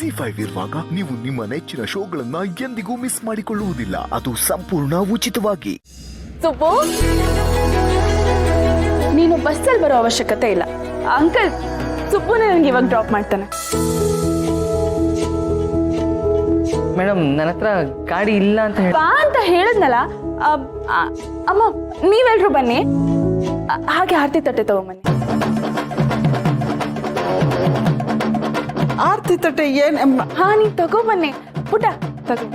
ZEE5 ಇರುವಾಗ ನೀವು ನಿಮ್ಮ ನೆಚ್ಚಿನ ಶೋಗಳನ್ನ ಎಂದಿಗೂ ಮಿಸ್ ಮಾಡಿಕೊಳ್ಳುವುದಿಲ್ಲ. ಅದು ಸಂಪೂರ್ಣ ಉಚಿತವಾಗಿ. ಸುಬ್ಬು, ನೀನು ಬಸ್ಸಲ್ಲಿ ಬರೋ ಅವಶ್ಯಕತೆ ಇಲ್ಲ. ಅಂಕಲ್ ಸುಬ್ಬುನೇ ನನಗೆ ಇವಾಗ ಡ್ರಾಪ್ ಮಾಡ್ತಾನೆ. ಮೇಡಮ್, ನನ್ನ ಹತ್ರ ಗಾಡಿ ಇಲ್ಲ ಅಂತ ಹೇಳಿ ಬಾ ಅಂತ ಹೇಳಿದ್ನಲ್ಲ. ಅಮ್ಮ, ನೀವೆಲ್ರು ಬನ್ನಿ. ಹಾಗೆ ಆರತಿ ತಟ್ಟೆ ತಗೊಂಬನ್ನಿ. ಆರತಿ ತಟ್ಟೆ ಏನ್? ಹಾ, ನೀ ತಗೊಂಬನ್ನಿ ಪುಟ, ತಗೋ.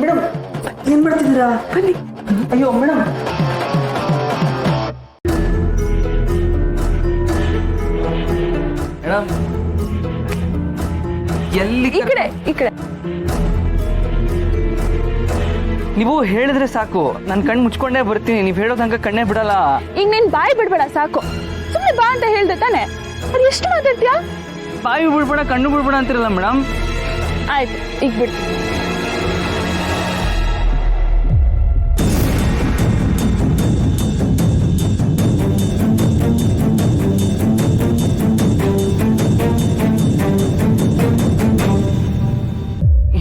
ಮೇಡಮ್, ಏನ್ ಮಾಡ್ತಿದ್ದೀರಾ? ಬನ್ನಿ. ಅಯ್ಯೋ ಮೇಡಮ್, ಮೇಡಮ್ ಎಲ್ಲಿ ಈ ಕಡೆ ಈ ಕಡೆ. ನೀವು ಹೇಳಿದ್ರೆ ಸಾಕು, ನಾನು ಕಣ್ಣು ಮುಚ್ಕೊಂಡೇ ಬರ್ತೀನಿ. ನೀವು ಹೇಳೋ ತನಕ ಕಣ್ಣೇ ಬಿಡಲ್ಲ. ಈಗ ನೀನ್ ಬಾಯಿ ಬಿಡ್ಬೇಡ, ಸಾಕು. ಸುಮ್ಮನೆ ಬಾ ಅಂತ ಹೇಳ್ದೆ ತಾನೆ. ಅದು ಎಷ್ಟು ಮಾತಾಡ್ತೀಯಾ? ಬಾಯಿ ಬಿಡ್ಬೇಡ, ಕಣ್ಣು ಬಿಡ್ಬೇಡ ಅಂತಿರಲ್ಲ ಮೇಡಮ್. ಆಯ್ತು, ಈಗ ಬಿಡು.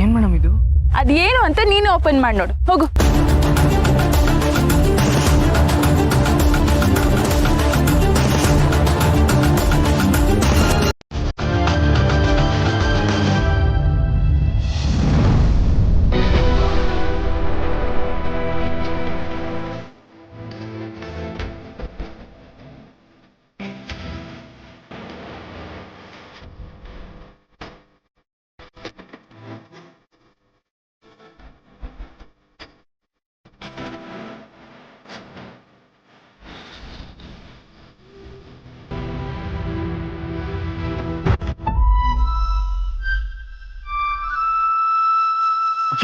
ಏನ್ ಮೇಡಮ್ ಇದು? ಅದೇನು ಅಂತ ನೀನು ಓಪನ್ ಮಾಡಿ ನೋಡು, ಹೋಗು.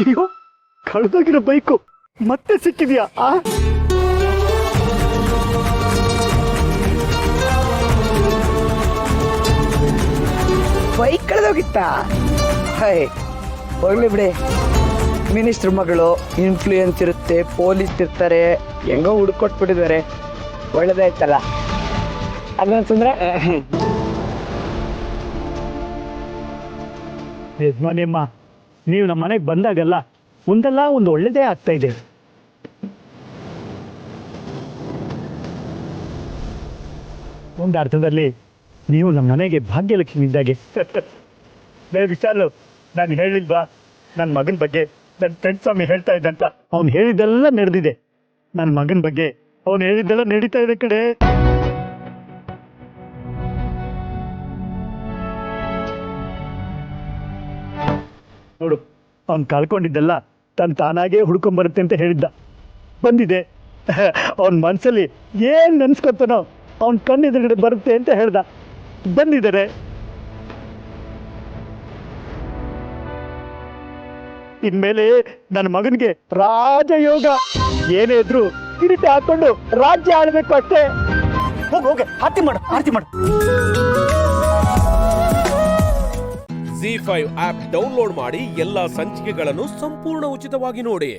ಅಯ್ಯೋ, ಕಳೆದೋಗಿರೋ ಬೈಕು ಮತ್ತೆ ಸಿಕ್ಕಿದ್ಯಾ? ಬೈಕ್ ಕಳೆದೋಗಿತ್ತಾ? ಹೈ, ಹೋಗ್ಲಿ ಬಿಡಿ. ಮಿನಿಸ್ಟರ್ ಮಗಳು, ಇನ್ಫ್ಲೂಯೆನ್ಸ್ ಇರುತ್ತೆ, ಪೊಲೀಸ್ ಇರ್ತಾರೆ, ಹೆಂಗೋ ಹುಡ್ಕೊಟ್ಬಿಟ್ಟಿದ್ದಾರೆ. ಒಳ್ಳೇದಾಯ್ತಲ್ಲ ಅದಂತಂದ್ರೆ. ಯಜಮಾನಿಯಮ್ಮ, ನೀವು ನಮ್ಮ ಮನೆಗೆ ಬಂದಾಗೆಲ್ಲ ಒಂದಲ್ಲ ಒಂದು ಒಳ್ಳೇದೇ ಆಗ್ತಾ ಇದೆ. ಒಂದು ಅರ್ಥದಲ್ಲಿ ನೀವು ನಮ್ಮ ಮನೆಗೆ ಭಾಗ್ಯಲಕ್ಷ್ಮಿ ಇದ್ದಾಗೆ. ವಿಶಾಲು, ನಾನು ಹೇಳಿಲ್ವಾ ನನ್ನ ಮಗನ ಬಗ್ಗೆ? ನನ್ನ ಫ್ರೆಂಡ್ ಸ್ವಾಮಿ ಹೇಳ್ತಾ ಇದ್ದಂತ ಅವ್ನು ಹೇಳಿದ್ದೆಲ್ಲ ನಡೆದಿದೆ. ನನ್ನ ಮಗನ ಬಗ್ಗೆ ಅವ್ನು ಹೇಳಿದ್ದೆಲ್ಲ ನಡೀತಾ ಇದೆ ಕಡೆ. ನೋಡು, ಅವ್ನು ಕಳ್ಕೊಂಡಿದ್ದೆಲ್ಲ ತಾನಾಗೇ ಹುಡ್ಕೊಂಬರುತ್ತೆ ಅಂತ ಹೇಳಿದ್ದ. ಬಂದಿದೆ. ಅವನ ಮನಸ್ಸಲ್ಲಿ ಏನು ನೆನ್ಸ್ಕೊತಾನೋ ಅವನ ಕಣ್ಣೆದುರುಗಡೆ ಬರುತ್ತೆ ಅಂತ ಹೇಳ್ದ. ಬಂದಿದ್ದಾರೆ. ಇನ್ಮೇಲೆ ನನ್ನ ಮಗನಿಗೆ ರಾಜಯೋಗ. ಏನೇ ಇದ್ರು ಕಿರೀಟ ಹಾಕೊಂಡು ರಾಜ್ಯ ಆಳ್ಬೇಕು ಅಷ್ಟೇ. ಹೋಗೆ ಆರತಿ ಮಾಡು, ಆರತಿ ಮಾಡು. ZEE5 ಆಪ್ ಡೌನ್ಲೋಡ್ ಮಾಡಿ ಎಲ್ಲಾ ಸಂಚಿಕೆಗಳನ್ನು ಸಂಪೂರ್ಣ ಉಚಿತವಾಗಿ ನೋಡಿ.